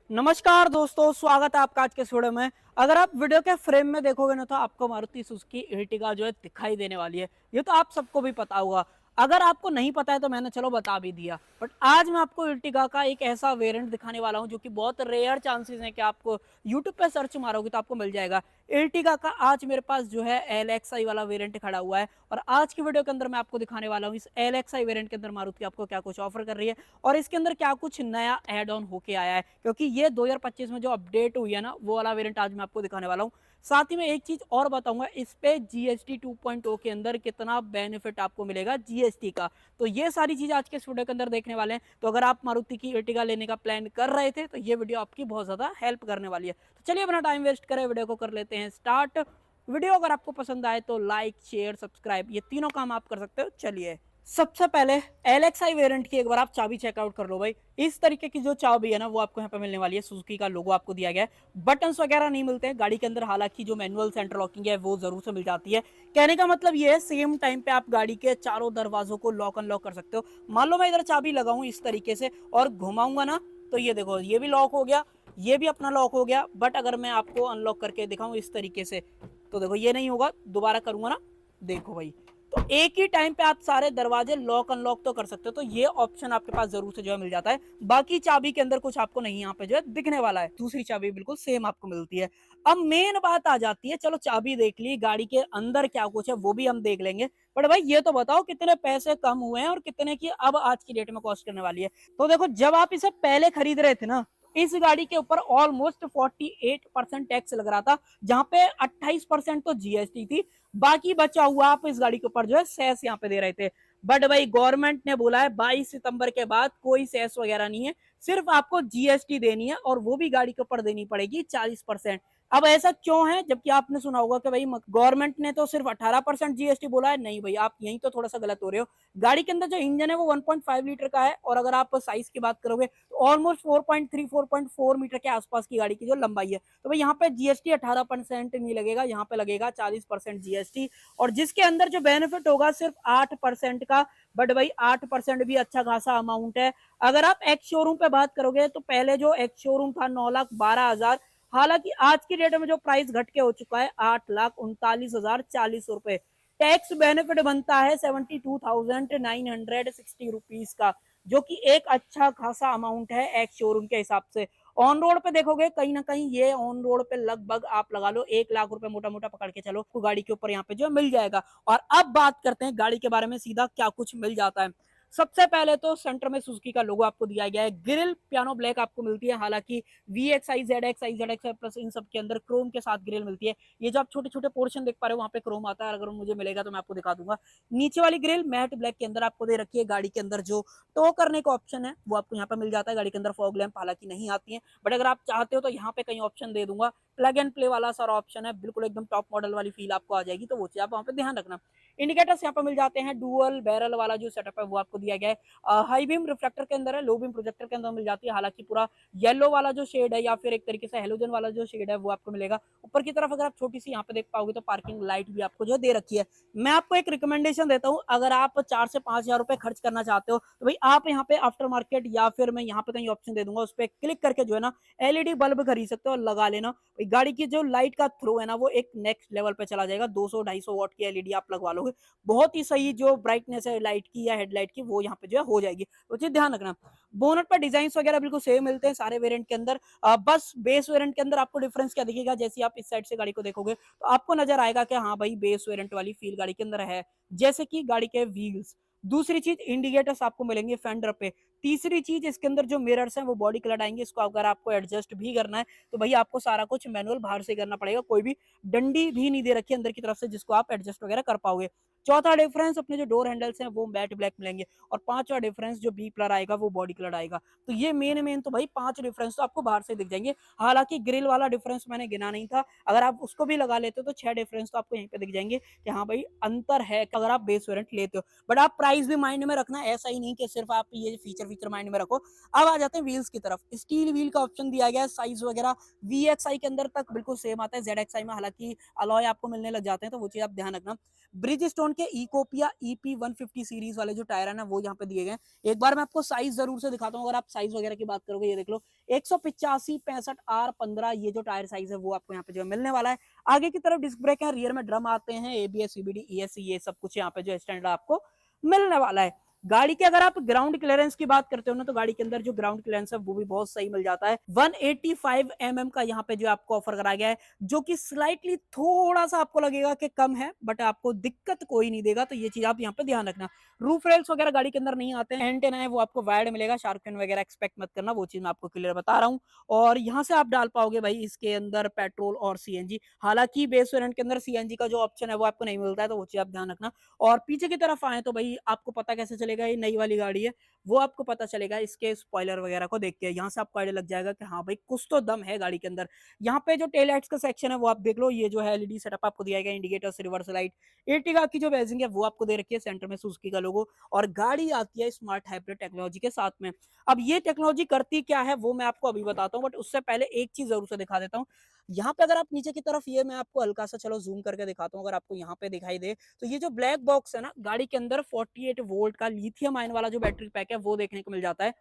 नमस्कार दोस्तों, स्वागत है आपका आज के इस वीडियो में। अगर आप वीडियो के फ्रेम में देखोगे ना तो आपको मारुति सुजुकी एर्टिगा जो है दिखाई देने वाली है। ये तो आप सबको भी पता होगा। अगर आपको नहीं पता है तो मैंने चलो बता भी दिया। बट आज मैं आपको एर्टिगा का एक ऐसा वेरिएंट दिखाने वाला हूं जो कि बहुत रेयर चांसेस हैं कि आपको यूट्यूब पे सर्च मारोगे तो आपको मिल जाएगा। एर्टिगा का आज मेरे पास जो है एलएक्सआई वाला वेरिएंट खड़ा हुआ है और आज की वीडियो के अंदर मैं आपको दिखाने वाला हूँ इस एलएक्सआई वेरिएंट के अंदर मारुति आपको क्या कुछ ऑफर कर रही है और इसके अंदर क्या कुछ नया एड ऑन होके आया है, क्योंकि ये 2025 में जो अपडेट हुई है ना वो वाला वेरिएंट आज मैं आपको दिखाने वाला हूँ। साथ ही में एक चीज और बताऊंगा, इस पे जीएसटी 2.0 के अंदर कितना बेनिफिट आपको मिलेगा जीएसटी का। तो ये सारी चीज आज के इस वीडियो के अंदर देखने वाले हैं। तो अगर आप मारुति की एर्टिगा लेने का प्लान कर रहे थे तो ये वीडियो आपकी बहुत ज्यादा हेल्प करने वाली है। तो चलिए अपना टाइम वेस्ट करें, वीडियो को कर लेते हैं स्टार्ट। वीडियो अगर आपको पसंद आए तो लाइक शेयर सब्सक्राइब ये तीनों काम आप कर सकते हो। चलिए सबसे पहले एलएक्सआई वेरिएंट की एक बार आप चाबी चेकआउट कर लो भाई। इस तरीके की जो चाबी है ना वो आपको यहाँ पे मिलने वाली है। सुजुकी का लोगो आपको दिया गया है, बटन्स वगैरह नहीं मिलते हैं गाड़ी के अंदर। हालांकि जो मैनुअल सेंटर लॉकिंग है वो जरूर से मिल जाती है। कहने का मतलब ये है सेम टाइम पे आप गाड़ी के चारों दरवाजों को लॉक अनलॉक कर सकते हो। मान लो मैं इधर चाबी लगाऊं इस तरीके से और घुमाऊंगा ना तो ये देखो ये भी लॉक हो गया, ये भी अपना लॉक हो गया। बट अगर मैं आपको अनलॉक करके दिखाऊं इस तरीके से तो देखो ये नहीं होगा। दोबारा करूंगा ना, देखो भाई, तो एक ही टाइम पे आप सारे दरवाजे लॉक अनलॉक तो कर सकते हो। तो ये ऑप्शन आपके पास जरूर से जो है मिल जाता है। बाकी चाबी के अंदर कुछ आपको नहीं यहाँ पे जो है दिखने वाला है। दूसरी चाबी बिल्कुल सेम आपको मिलती है। अब मेन बात आ जाती है, चलो चाबी देख ली, गाड़ी के अंदर क्या कुछ है वो भी हम देख लेंगे। बट भाई ये तो बताओ कितने पैसे कम हुए हैं और कितने की अब आज की डेट में कॉस्ट करने वाली है। तो देखो जब आप इसे पहले खरीद रहे थे ना, इस गाड़ी के ऊपर ऑलमोस्ट 48% टैक्स लग रहा था, जहां पे 28% तो जीएसटी थी। बाकी बचा हुआ आप इस गाड़ी के ऊपर जो है सेस यहाँ पे दे रहे थे। बट भाई गवर्नमेंट ने बोला है 22 सितंबर के बाद कोई सेस वगैरह नहीं है, सिर्फ आपको जीएसटी देनी है और वो भी गाड़ी के ऊपर देनी पड़ेगी 40%। अब ऐसा क्यों है, जबकि आपने सुना होगा कि भाई गवर्नमेंट ने तो सिर्फ 18% जीएसटी बोला है। नहीं भाई, आप यहीं तो थोड़ा सा गलत हो रहे हो। गाड़ी के अंदर जो इंजन है वो 1.5 लीटर का है और अगर आप साइज की बात करोगे तो ऑलमोस्ट 4.3 4.4 मीटर के आसपास की गाड़ी की जो लंबाई है। तो भाई यहाँ पे जीएसटी 18% नहीं लगेगा, यहाँ पे लगेगा 40% जीएसटी। और जिसके अंदर जो बेनिफिट होगा सिर्फ 8% का। बट भाई 8% भी अच्छा खासा अमाउंट है। अगर आप एक्स शोरूम पे बात करोगे तो पहले जो एक्स शोरूम था 9,12,000, हालांकि आज की डेट में जो प्राइस घट के हो चुका है 8,39,040 रुपए। टैक्स बेनिफिट बनता है 72,960 रुपीज का, जो कि एक अच्छा खासा अमाउंट है एक्स शोरूम के हिसाब से। ऑन रोड पे देखोगे कहीं ना कहीं ये ऑन रोड पे लगभग आप लगा लो 1 लाख रुपए मोटा मोटा पकड़ के चलो तो गाड़ी के ऊपर यहाँ पे जो मिल जाएगा। और अब बात करते हैं गाड़ी के बारे में, सीधा क्या कुछ मिल जाता है। सबसे पहले तो सेंटर में सुजुकी का लोगो आपको दिया गया है। ग्रिल पियानो ब्लैक आपको मिलती है। हालांकि VXI ZXI ZXI प्लस इन सब के अंदर क्रोम के साथ ग्रिल मिलती है। ये जो आप छोटे छोटे पोर्शन देख पा रहे हो वहां पे क्रोम आता है, अगर मुझे मिलेगा तो मैं आपको दिखा दूंगा। नीचे वाली ग्रिल मैट ब्लैक के अंदर आपको दे रखी है। गाड़ी के अंदर जो टो करने का ऑप्शन है वो आपको यहाँ पे मिल जाता है। गाड़ी के अंदर फॉग लैंप हालांकि नहीं आती है, बट अगर आप चाहते हो तो यहाँ पे कहीं ऑप्शन दे दूंगा। प्लग एंड प्ले वाला सारा ऑप्शन है, बिल्कुल एकदम टॉप मॉडल वाली फील आपको आ जाएगी, तो वो चीज आप वहां पे ध्यान रखना। इंडिकेटर्स यहाँ पे मिल जाते हैं। डुअल बैरल वाला जो सेटअप है वो आपको दिया गया है। हाई बीम रिफ्लेक्टर के अंदर है, लो बीम प्रोजेक्टर के अंदर मिल जाती है। हालांकि पूरा येलो वाला जो शेड है या फिर एक तरीके से हेलोजन वाला जो शेड है वो आपको मिलेगा। ऊपर की तरफ अगर आप छोटी सी यहाँ पे देख पाओगे तो पार्किंग लाइट भी आपको जो दे रखी है। मैं आपको एक रिकमेंडेशन देता हूँ, अगर आप 4 से 5 हजार रुपए खर्च करना चाहते हो तो भाई आप यहाँ पे आफ्टर मार्केट या फिर मैं यहाँ पे कहीं ऑप्शन दे दूंगा, उस पर क्लिक करके जो है ना एलईडी बल्ब खरीद सकते हो और लगा लेना। गाड़ी की जो लाइट का थ्रो है ना वो एक नेक्स्ट लेवल पे चला जाएगा। 200-250 वॉट की एलईडी आप लगवा लोगे, बहुत ही सही जो ब्राइटनेस है लाइट की या हेडलाइट की वो यहाँ पे जो है हो जाएगी। तो चीज ध्यान रखना। बोनट पर डिजाइन वगैरह बिल्कुल सेम मिलते हैं सारे वेरिएंट के अंदर। बस बेस वेरिएंट के अंदर आपको डिफरेंस क्या दिखेगा, जैसे आप इस साइड से गाड़ी को देखोगे तो आपको नजर आएगा कि हाँ भाई बेस वेरिएंट वाली फील गाड़ी के अंदर है, जैसे कि गाड़ी के व्हील्स। दूसरी चीज इंडिकेटर्स आपको मिलेंगे फेंडर पे। तीसरी चीज इसके अंदर जो मिरर्स हैं वो बॉडी कलर आएंगे। इसको अगर आपको एडजस्ट भी करना है तो भाई आपको सारा कुछ मैनुअल बाहर से करना पड़ेगा, कोई भी डंडी भी नहीं दे रखी अंदर की तरफ से जिसको आप एडजस्ट वगैरह कर पाओगे। चौथा डिफरेंस, अपने जो डोर हैंडल्स हैं वो मैट ब्लैक मिलेंगे। और पांचवा डिफरेंस जो बी कलर आएगा वो बॉडी कलर आएगा। तो ये मेन तो भाई 5 डिफरेंस तो आपको बाहर से दिख जाएंगे। हालांकि ग्रिल वाला डिफरेंस मैंने गिना नहीं था, अगर आप उसको भी लगा लेते हो तो 6 डिफरेंस तो आपको यहीं पे दिख जाएंगे कि हाँ भाई अंतर है अगर आप बेस वेरिएंट लेते हो। बट आप प्राइस भी माइंड में रखना, ऐसा ही नहीं कि सिर्फ आप ये फीचर फीचर माइंड में रखो। अब आ जाते हैं व्हील्स की तरफ। स्टील व्हील का ऑप्शन दिया गया है, साइज वगैरह VXI के अंदर तक बिल्कुल सेम आता है। ZXI में हालांकि अलॉय आपको मिलने लग जाते हैं, तो वो चीज आप ध्यान रखना। ब्रिज स्टोन के इकोपिया EP150 सीरीज वाले जो टायर है ना, वो यहाँ पे दिए गए हैं। एक बार मैं आपको साइज जरूर से दिखाता हूँ। अगर आप साइज वगैरह की बात करोगे, ये देख लो 185/65R15 ये जो टायर साइज है वो आपको यहाँ पे जो मिलने वाला है। आगे की तरफ डिस्क ब्रेक है, रियर में ड्रम आते हैं, ABS CBD ESC ये सब कुछ यहाँ पे जो स्टैंडर्ड आपको मिलने वाला है। गाड़ी के अगर आप ग्राउंड क्लियरेंस की बात करते हो ना, तो गाड़ी के अंदर जो ग्राउंड क्लियरेंस है वो भी बहुत सही मिल जाता है। 185 mm का यहाँ पे जो आपको ऑफर करा गया है, जो कि स्लाइटली थोड़ा सा आपको लगेगा कि कम है, बट आपको दिक्कत कोई नहीं देगा, तो ये चीज आप यहाँ पे ध्यान रखना। रूफ रेल्स वगैरह गाड़ी के अंदर नहीं आते हैं। एंटेना है वो आपको वायर्ड मिलेगा, शार्क फिन वगैरह एक्सपेक्ट मत करना, वो चीज मैं आपको क्लियर बता रहा हूँ। और यहाँ से आप डाल पाओगे भाई इसके अंदर पेट्रोल और CNG। हालांकि बेस वेरिएंट के अंदर CNG का जो ऑप्शन है वो आपको नहीं मिलता है, तो वो चीज आप ध्यान रखना। और पीछे की तरफ आए तो भाई आपको पता कैसे चलेगा ये नई वाली गाड़ी है, वो आपको पता चलेगा इसके स्पॉइलर वगैरह को देख के। यहाँ से आपको आइडिया लग जाएगा कि हाँ भाई कुछ तो दम है गाड़ी के अंदर। यहाँ पे जो टेल लाइट्स का सेक्शन है वो आप देख लो, ये जो है LED सेटअप आपको दिया गया, इंडिकेटर्स, रिवर्स लाइट। एर्टिगा की जो बैजिंग है वो आपको दे रखी है, सेंटर में सुजुकी का लोगो। और गाड़ी आती है स्मार्ट हाइब्रिड टेक्नोलॉजी के साथ में। अब ये टेक्नोलॉजी करती क्या है वो मैं आपको अभी बताता हूँ, बट उससे पहले एक चीज जरूर से दिखा देता हूँ। यहाँ पे अगर आप नीचे की तरफ, ये मैं आपको हल्का सा चलो जूम करके दिखाता हूँ, अगर आपको यहाँ पे दिखाई दे तो ये जो ब्लैक बॉक्स है ना, गाड़ी के अंदर 48 वोल्ट का लिथियम आयन वाला जो बैटरी पैक है वो देखने को मिल जाता है।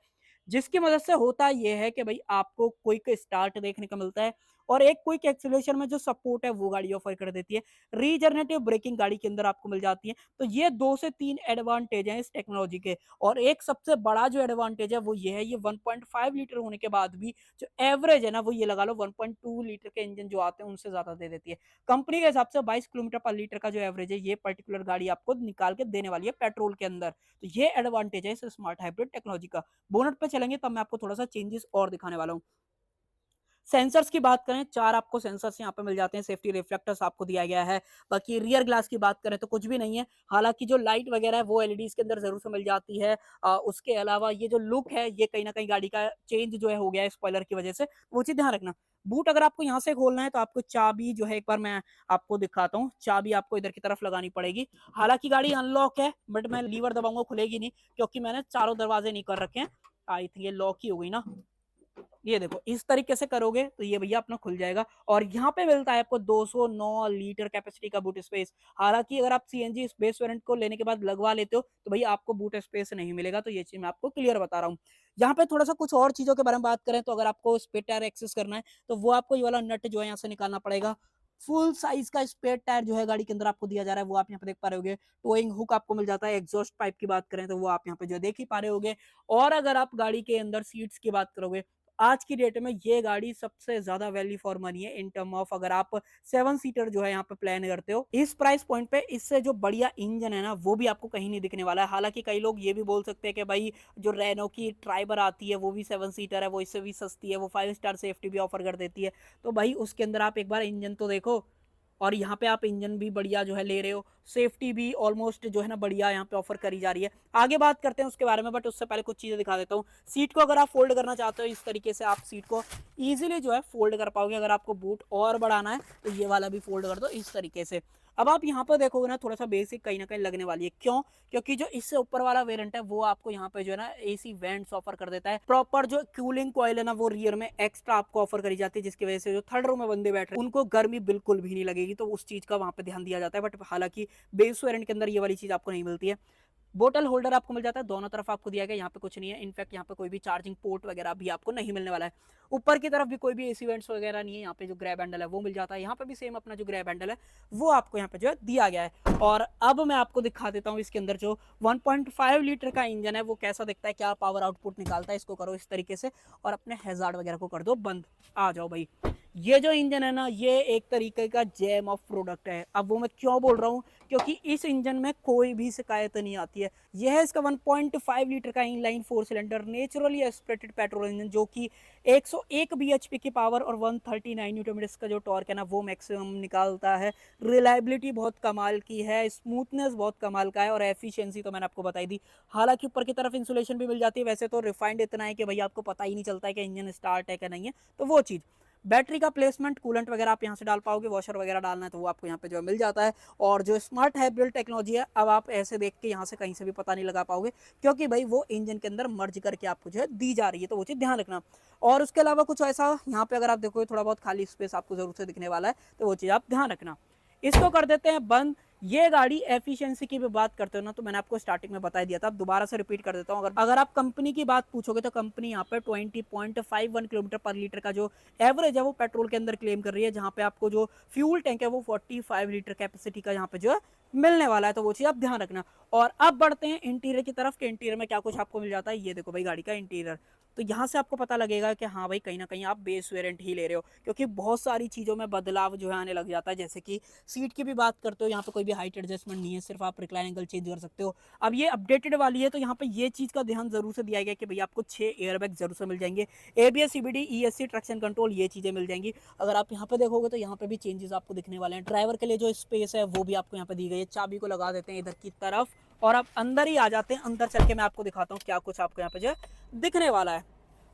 जिसकी मदद से होता यह है कि भाई आपको क्विक स्टार्ट देखने को मिलता है, और एक क्विक एक्सीलरेशन में जो सपोर्ट है वो गाड़ी ऑफर कर देती है। रीजनरेटिव ब्रेकिंग गाड़ी के अंदर आपको मिल जाती है। तो ये 2 से 3 एडवांटेज हैं इस टेक्नोलॉजी के। और एक सबसे बड़ा जो एडवांटेज है वो ये है, ये 1.5 लीटर होने के बाद भी जो एवरेज है ना, वो ये लगा लो 1.2 लीटर के इंजन जो आते हैं उनसे ज्यादा दे देती है। कंपनी के हिसाब से 22 किलोमीटर पर लीटर का जो एवरेज है, ये पर्टिकुलर गाड़ी आपको निकाल के देने वाली है पेट्रोल के अंदर। तो ये एडवांटेज है इस स्मार्ट हाइब्रिड टेक्नोलॉजी का। बोनट पे चलेंगे तब मैं आपको थोड़ा सा चेंजेस और दिखाने वाला हूँ। सेंसर्स की बात करें, 4 आपको सेंसर्स यहाँ पे मिल जाते हैं। सेफ्टी रिफ्लेक्टर्स आपको दिया गया है। बाकी रियर ग्लास की बात करें तो कुछ भी नहीं है। हालांकि जो लाइट वगैरह है वो LEDs के अंदर जरूर से मिल जाती है। उसके अलावा ये जो लुक है ये कहीं ना कहीं गाड़ी का चेंज जो है हो गया है स्पॉइलर की वजह से, वो चीज ध्यान रखना। बूट अगर आपको यहाँ से खोलना है तो आपको चाबी जो है, एक बार मैं आपको दिखाता हूँ, चाबी आपको इधर की तरफ लगानी पड़ेगी। हालांकि गाड़ी अनलॉक है, बट मैं लीवर दबाऊंगा खुलेगी नहीं, क्योंकि मैंने चारों दरवाजे नहीं कर रखे हैं। आई थिंक ये लॉक ही हो गई ना। ये देखो इस तरीके से करोगे तो ये भैया अपना खुल जाएगा। और यहाँ पे मिलता है आपको 209 लीटर कैपेसिटी का बूट स्पेस। हालांकि अगर आप CNG बेस वेरिएंट को लेने के बाद लगवा लेते हो तो भैया आपको बूट स्पेस नहीं मिलेगा, तो ये चीज मैं आपको क्लियर बता रहा हूँ। यहाँ पे थोड़ा सा कुछ और चीजों के बारे में बात करें तो अगर आपको स्पेयर टायर एक्सेस करना है तो वो आपको ये वाला नट जो है यहाँ से निकालना पड़ेगा। फुल साइज का स्पेयर टायर जो है गाड़ी के अंदर आपको दिया जा रहा है, वो आप यहाँ पे देख पा रहे होगे। टोइंग हुक आपको मिल जाता है। एग्जॉस्ट पाइप की बात करें तो वो आप यहाँ पे जो देख ही पा रहे होगे। और अगर आप गाड़ी के अंदर सीट्स की बात करोगे, आज की डेट में ये गाड़ी सबसे ज्यादा वैल्यू फॉर मनी है इन टर्म ऑफ, अगर आप 7 सीटर जो है यहाँ पे प्लान करते हो इस प्राइस पॉइंट पे। इससे जो बढ़िया इंजन है ना वो भी आपको कहीं नहीं दिखने वाला है। हालांकि कई लोग ये भी बोल सकते हैं कि भाई जो रेनो की ट्राइबर आती है वो भी 7 सीटर है, वो इससे भी सस्ती है, वो 5 स्टार सेफ्टी भी ऑफर कर देती है। तो भाई उसके अंदर आप एक बार इंजन तो देखो। और यहाँ पे आप इंजन भी बढ़िया जो है ले रहे हो, सेफ्टी भी ऑलमोस्ट जो है ना बढ़िया यहाँ पे ऑफर करी जा रही है। आगे बात करते हैं उसके बारे में, बट उससे पहले कुछ चीजें दिखा देता हूँ। सीट को अगर आप फोल्ड करना चाहते हो इस तरीके से आप सीट को इजीली जो है फोल्ड कर पाओगे। अगर आपको बूट और बढ़ाना है तो ये वाला भी फोल्ड कर दो इस तरीके से। अब आप यहाँ पर देखोगे ना थोड़ा सा बेसिक कहीं ना कहीं लगने वाली है, क्यों? क्योंकि जो इससे ऊपर वाला वेरिएंट है वो आपको यहाँ पे जो है ना AC वेंट्स ऑफर कर देता है। प्रॉपर जो कूलिंग कॉइल है ना वो रियर में एक्स्ट्रा आपको ऑफर करी जाती है, जिसकी वजह से जो थर्ड रो में बंदे बैठ रहे हैं उनको गर्मी बिल्कुल भी नहीं लगेगी। तो उस चीज का वहां पे ध्यान दिया जाता है। बट हालांकि बेस वेरिएंट के अंदर ये वाली चीज आपको नहीं मिलती है। बोतल होल्डर आपको मिल जाता है, दोनों तरफ आपको दिया गया। यहाँ पे कुछ नहीं है, इनफैक्ट यहाँ पे कोई भी चार्जिंग पोर्ट वगैरह भी आपको नहीं मिलने वाला है। ऊपर की तरफ भी कोई भी AC वेंट्स वगैरह नहीं है। यहाँ पे जो ग्रैब हैंडल है वो मिल जाता है। यहाँ पे भी सेम अपना जो ग्रैब हैंडल है वो आपको यहाँ पे जो है दिया गया है। और अब मैं आपको दिखा देता हूँ इसके अंदर जो 1.5 लीटर का इंजन है वो कैसा दिखता है, क्या पावर आउटपुट निकालता है। इसको करो इस तरीके से और अपने हैजार्ड वगैरह को कर दो बंद। आ जाओ भाई। ये जो इंजन है ना ये एक तरीके का जेम ऑफ प्रोडक्ट है। अब वो मैं क्यों बोल रहा हूँ, क्योंकि इस इंजन में कोई भी शिकायत नहीं आती है। यह है इसका 1.5 लीटर का inline 4 cylinder naturally aspirated petrol engine, जो कि 101 bhp की पावर और 139 न्यूटन मीटर का जो टॉर्क है ना वो मैक्सिमम निकालता है। रिलायबिलिटी बहुत कमाल की है, स्मूथनेस बहुत कमाल का है, और एफिशिएंसी तो मैंने आपको बताई दी। हालांकि ऊपर की तरफ इंसुलेशन भी मिल जाती है। वैसे तो रिफाइंड इतना है कि भाई आपको पता ही नहीं चलता है कि इंजन स्टार्ट है कि नहीं है, तो वो चीज़। बैटरी का प्लेसमेंट, कूलेंट वगैरह आप यहाँ से डाल पाओगे, वॉशर वगैरह डालना है तो वो आपको यहाँ पे जो मिल जाता है। और जो स्मार्ट हाइब्रिड टेक्नोलॉजी है, अब आप ऐसे देख के यहाँ से कहीं से भी पता नहीं लगा पाओगे, क्योंकि भाई वो इंजन के अंदर मर्ज करके आपको जो है दी जा रही है, तो वो चीज़ ध्यान रखना। और उसके अलावा कुछ ऐसा यहाँ पे अगर आप देखोगे थोड़ा बहुत खाली स्पेस आपको जरूर से दिखने वाला है, तो वो चीज़ आप ध्यान रखना। इसको कर देते हैं बंद। ये गाड़ी एफिशिएंसी की भी बात करते हो ना, तो मैंने आपको स्टार्टिंग में बता दिया था, अब दोबारा से रिपीट कर देता हूँ। अगर आप कंपनी की बात पूछोगे तो कंपनी यहाँ पे 20.51 किलोमीटर पर लीटर का जो एवरेज है वो पेट्रोल के अंदर क्लेम कर रही है, जहाँ पे आपको जो फ्यूल टैंक है वो 45 लीटर कैपेसिटी का यहाँ पे जो है मिलने वाला है, तो वो चीज़ आप ध्यान रखना। और अब बढ़ते हैं इंटीरियर की तरफ, के इंटीरियर में क्या कुछ आपको मिल जाता है। ये देखो भाई गाड़ी का इंटीरियर, तो यहाँ से आपको पता लगेगा कि हाँ भाई कहीं ना कहीं आप बेस वेरिएंट ही ले रहे हो, क्योंकि बहुत सारी चीज़ों में बदलाव जो है आने लग जाता है। जैसे कि सीट की भी बात करते हो, यहाँ पे कोई भी हाइट एडजस्टमेंट नहीं है, सिर्फ आप रिक्लाइन एंगल चेंज कर सकते हो। अब ये अपडेटेड वाली है, तो यहाँ पे ये चीज़ का ध्यान जरूर से दिया गया कि भाई आपको 6 एयरबैग जरूर से मिल जाएंगे, ABS CBD ESC traction control, ये चीज़ें मिल जाएंगी। अगर आप यहाँ पे देखोगे तो यहाँ पे भी चेंजेस आपको दिखने वाले हैं। ड्राइवर के लिए जो स्पेस है वो भी आपको यहाँ पे दी गई है। चाबी को लगा देते हैं इधर की तरफ और आप अंदर ही आ जाते हैं। अंदर चल के मैं आपको दिखाता हूँ क्या कुछ आपको यहाँ पे जो दिखने वाला है।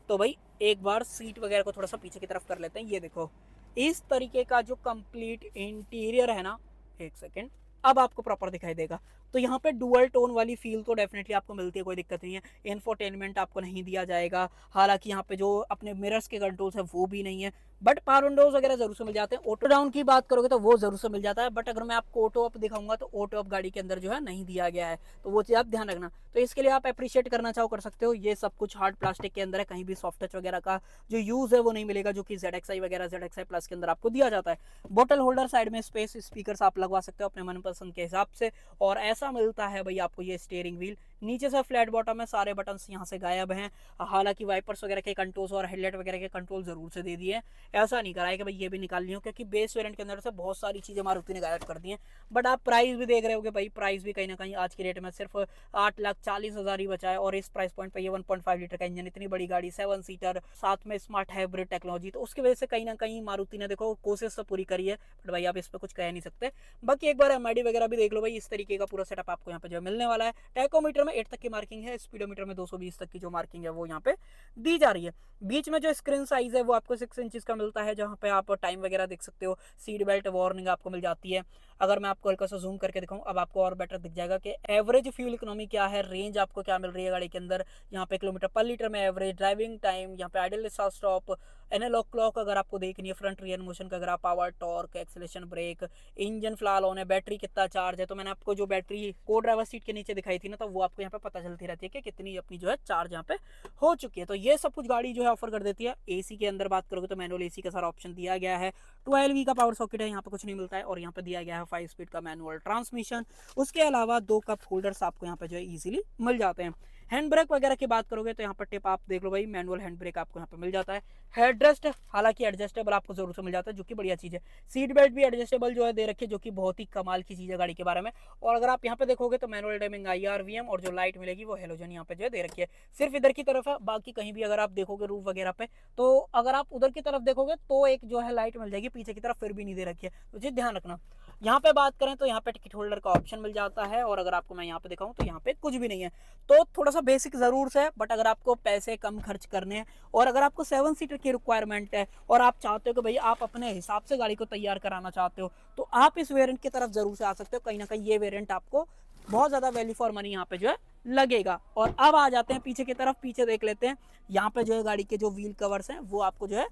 तो भाई एक बार सीट वगैरह को थोड़ा सा पीछे की तरफ कर लेते हैं। ये देखो इस तरीके का जो कंप्लीट इंटीरियर है ना, एक सेकेंड, अब आपको प्रॉपर दिखाई देगा। तो यहाँ पे डुअल टोन वाली फील तो डेफिनेटली आपको मिलती है, कोई दिक्कत नहीं है। इंफोटेनमेंट आपको नहीं दिया जाएगा, हालांकि यहाँ पे जो अपने मिरर्स के कंट्रोल्स है वो भी नहीं है, बट पावर विंडोज वगैरह जरूर से मिल जाते हैं। ऑटो डाउन की बात करोगे तो वो जरूर से मिल जाता है, बट अगर मैं आपको ऑटो अप दिखाऊंगा तो ऑटो अप गाड़ी के अंदर जो है नहीं दिया गया है, तो वो चीज़ आप ध्यान रखना। तो इसके लिए आप अप्रिशिएट करना चाहो कर सकते हो। ये सब कुछ हार्ड प्लास्टिक के अंदर है, कहीं भी सॉफ्ट टच वगैरह का जो यूज़ है वो नहीं मिलेगा, जो कि ZXi वगैरह ZXi प्लस के अंदर आपको दिया जाता है। बोतल होल्डर, साइड में स्पेस, स्पीकर आप लगवा सकते हो अपने मनपसंद के हिसाब से। और ऐसा मिलता है भाई आपको ये स्टीयरिंग व्हील, नीचे से फ्लैट बॉटम है, सारे बटन्स यहाँ से गायब हैं। हालांकि वाइपर्स वगैरह के कंट्रोल्स और हेडलाइट वगैरह के कंट्रोल जरूर से दे दिए, ऐसा नहीं करा है कि भाई ये भी निकालनी हो, क्योंकि बेस वेरिएंट के अंदर से बहुत सारी चीज़ें मारुति ने गायब कर दी हैं। बट आप प्राइस भी देख रहे हो भाई, प्राइस भी कहीं ना कहीं आज की रेट में सिर्फ 8,40,000 ही बचा है। और इस प्राइस पॉइंट पर ये 1.5 लीटर का इंजन, इतनी बड़ी गाड़ी, 7 सीटर, साथ में स्मार्ट हाइब्रिड टेक्नोलॉजी, तो उसकी वजह से कहीं ना कहीं मारुति ने देखो कोशिश तो पूरी करी है, बट भाई आप इस पर कुछ कह नहीं सकते। बाकी एक बार MID वगैरह भी देख लो भाई, इस तरीके का पूरा सेटअप आपको यहाँ पे जो मिलने वाला है। टैकोमीटर में 8 तक की मार्किंग है, स्पीडोमीटर में 220 तक की जो मार्किंग है वो यहाँ पे दी जा रही है। बीच में जो स्क्रीन साइज है वो आपको 6 इंचेस का मिलता है, जहाँ पे आप टाइम वगैरह देख सकते हो। सीट बेल्ट वार्निंग आपको मिल जाती है। अगर मैं आपको हल्का सा जूम करके दिखाऊं, अब आपको और बेटर दिख जाएगा कि एवरेज फ्यूल इकोनॉमी क्या है, रेंज आपको क्या मिल रही है गाड़ी के अंदर, यहाँ पे किलोमीटर पर लीटर में एवरेज, ड्राइविंग टाइम, यहाँ पे idle start stop, analog clock अगर आपको देखनी है, फ्रंट रियर मोशन का, अगर आप power, torque, acceleration, brake, engine फिलहाल ऑन है, बैटरी कितना चार्ज है। तो मैंने आपको जो बैटरी को ड्राइवर सीट के नीचे दिखाई थी ना, तो वो आपको यहाँ पे पता चलती रहती है कि कितनी अपनी जो है चार्ज यहाँ पे हो चुकी है। तो ये सब कुछ गाड़ी जो है ऑफर कर देती है। AC के अंदर बात करोगे तो मैनुअल AC का सारा ऑप्शन दिया गया है। 12V का पावर सॉकेट है, यहाँ पे कुछ नहीं मिलता है। और यहाँ पे दिया गया है 5 स्पीड का मैनुअल ट्रांसमिशन। उसके अलावा 2 कप होल्डर्स आपको यहाँ पे जो है इजीली मिल जाते हैं। हैंड ब्रेक वगैरह की बात करोगे तो यहाँ पर टिप आप देख लो भाई, मैनुअल हैंड ब्रेक आपको यहाँ पे मिल जाता है। हेडरेस्ट हालांकि एडजस्टेबल आपको जरूर से मिल जाता है, जो कि बढ़िया चीज़ है। सीट बेल्ट भी एडजस्टेबल जो है दे रखी है, जो कि बहुत ही कमाल की चीज़ है गाड़ी के बारे में। और अगर आप यहाँ पे देखोगे तो मैनुअल टाइमिंग IR VM, और जो लाइट मिलेगी वो हेलोजन यहाँ पे जो है दे रखी है। सिर्फ इधर की तरफ है, बाकी कहीं भी अगर आप देखोगे रूफ वगैरह पे, तो अगर आप उधर की तरफ देखोगे तो एक जो है लाइट मिल जाएगी, पीछे की तरफ फिर भी नहीं दे रखी है, तो जी ध्यान रखना। यहाँ पे बात करें तो यहाँ पे टिकट होल्डर का ऑप्शन मिल जाता है। और अगर आपको मैं यहाँ पे दिखाऊं तो यहाँ पे कुछ भी नहीं है, तो थोड़ा सा बेसिक जरूर से है। बट अगर आपको पैसे कम खर्च करने हैं और अगर आपको 7 सीटर की रिक्वायरमेंट है और आप चाहते हो कि भाई आप अपने हिसाब से गाड़ी को तैयार कराना चाहते हो, तो आप इस वेरिएंट की तरफ जरूर से आ सकते हो। कहीं ना कहीं ये वेरिएंट आपको बहुत ज्यादा वैल्यू फॉर मनी यहाँ पे जो है लगेगा। और अब आ जाते हैं पीछे की तरफ, पीछे देख लेते हैं। यहाँ पे जो है गाड़ी के जो व्हील कवर्स हैं वो आपको जो है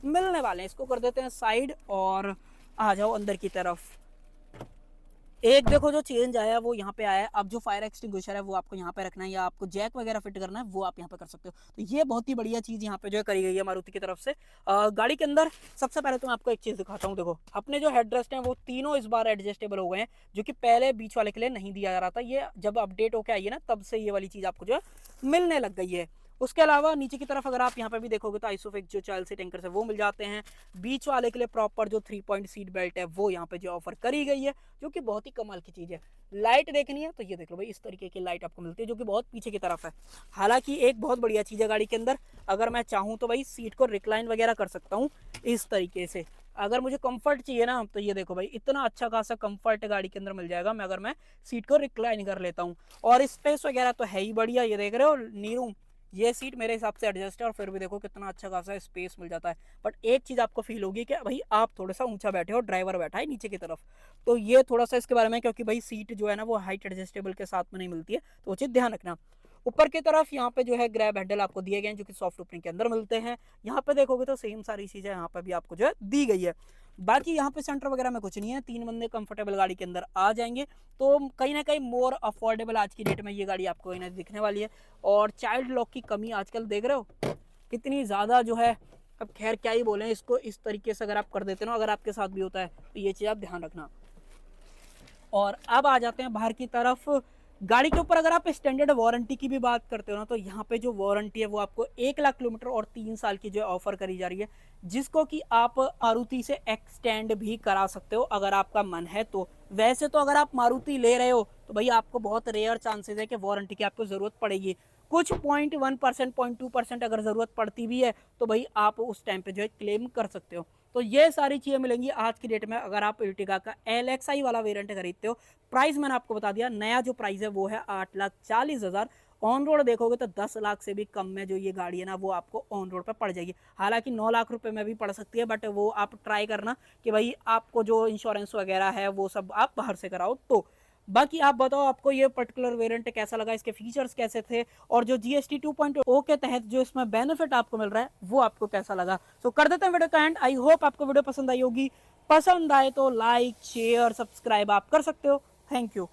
मिलने वाले हैं। इसको कर देते हैं साइड और आ जाओ अंदर की तरफ। एक देखो जो चेंज आया वो यहाँ पे आया है। अब जो फायर एक्सटिंग्विशर है वो आपको यहाँ पे रखना है, या आपको जैक वगैरह फिट करना है वो आप यहाँ पे कर सकते हो। तो ये बहुत ही बढ़िया चीज़ यहाँ पे जो है करी गई है मारुति की तरफ से। गाड़ी के अंदर सबसे पहले तो मैं आपको एक चीज़ दिखाता हूँ। देखो अपने जो हेडरेस्ट हैं वो तीनों इस बार एडजस्टेबल हो गए हैं, जो कि पहले बीच वाले के लिए नहीं दिया जा रहा था। ये जब अपडेट होकर आई है ना, तब से ये वाली चीज़ आपको जो है मिलने लग गई है। उसके अलावा नीचे की तरफ अगर आप यहाँ पे भी देखोगे तो आइसोफिक्स जो चाइल्ड सीट एंकर है वो मिल जाते हैं। बीच वाले के लिए प्रॉपर जो 3 पॉइंट सीट बेल्ट है वो यहाँ पे जो ऑफर करी गई है, जो कि बहुत ही कमाल की चीज़ है। लाइट देखनी है तो ये देख लो भाई, इस तरीके की लाइट आपको मिलती है, जो कि बहुत पीछे की तरफ है। हालांकि एक बहुत बढ़िया चीज़ है गाड़ी के अंदर, अगर मैं चाहूँ तो भाई सीट को रिक्लाइन वगैरह कर सकता हूँ इस तरीके से। अगर मुझे कंफर्ट चाहिए ना, तो ये देखो भाई इतना अच्छा खासा कंफर्ट गाड़ी के अंदर मिल जाएगा मैं अगर मैं सीट को रिक्लाइन कर लेता हूँ। और स्पेस वगैरह तो है ही बढ़िया। ये देख रहे हो नीरू, ये सीट मेरे हिसाब से एडजस्ट है और फिर भी देखो कितना अच्छा खासा स्पेस मिल जाता है। बट एक चीज़ आपको फील होगी कि भाई आप थोड़ा सा ऊंचा बैठे हो, ड्राइवर बैठा है नीचे की तरफ, तो ये थोड़ा सा इसके बारे में, क्योंकि भाई सीट जो है ना वो हाइट एडजस्टेबल के साथ में नहीं मिलती है, तो वो चीज़ ध्यान रखना। ऊपर की तरफ यहाँ पे जो है ग्रैब हैंडल आपको दिए गए हैं जो कि सॉफ्ट ओपनिंग के अंदर मिलते हैं। यहाँ पे देखोगे तो सेम सारी चीज़ें यहाँ पे भी आपको जो है दी गई है। बाकी यहाँ पे सेंटर वगैरह में कुछ नहीं है, 3 बंदे कंफर्टेबल गाड़ी के अंदर आ जाएंगे। तो कहीं ना कहीं मोर अफोर्डेबल आज की डेट में ये गाड़ी आपको कहीं ना दिखने वाली है। और चाइल्ड लॉक की कमी आजकल देख रहे हो कितनी ज़्यादा जो है। अब खैर क्या ही बोलें इसको, इस तरीके से अगर आप कर देते ना, अगर आपके साथ भी होता है तो ये चीज़ आप ध्यान रखना। और अब आ जाते हैं बाहर की तरफ। गाड़ी के ऊपर अगर आप स्टैंडर्ड वारंटी की भी बात करते हो ना, तो यहाँ पे जो वारंटी है वो आपको 1 लाख किलोमीटर और 3 साल की जो है ऑफर करी जा रही है, जिसको कि आप मारुति से एक्सटेंड भी करा सकते हो अगर आपका मन है तो। वैसे तो अगर आप मारुति ले रहे हो तो भाई आपको बहुत रेयर चांसेस है कि वारंटी की आपको ज़रूरत पड़ेगी। कुछ 0.1%, 0.2% अगर ज़रूरत पड़ती भी है तो भाई आप उस टाइम पे जो है क्लेम कर सकते हो। तो ये सारी चीज़ें मिलेंगी आज की डेट में अगर आप इर्टिगा का LXI वाला वेरिएंट खरीदते हो। प्राइस मैंने आपको बता दिया, नया जो प्राइस है वो है 8,40,000। ऑन रोड देखोगे तो 10 लाख से भी कम में जो ये गाड़ी है ना वो आपको ऑन रोड पे पड़ जाएगी। हालांकि 9 लाख रुपए में भी पड़ सकती है, बट वो आप ट्राई करना कि भाई आपको जो इंश्योरेंस वगैरह है वो सब आप बाहर से कराओ तो। बाकी आप बताओ आपको ये पर्टिकुलर वेरिएंट कैसा लगा, इसके फीचर्स कैसे थे, और जो GST 2.0 के तहत जो इसमें बेनिफिट आपको मिल रहा है वो आपको कैसा लगा। तो कर देते हैं वीडियो का एंड। आई होप आपको वीडियो पसंद आई होगी। पसंद आए तो लाइक शेयर सब्सक्राइब आप कर सकते हो। Thank you.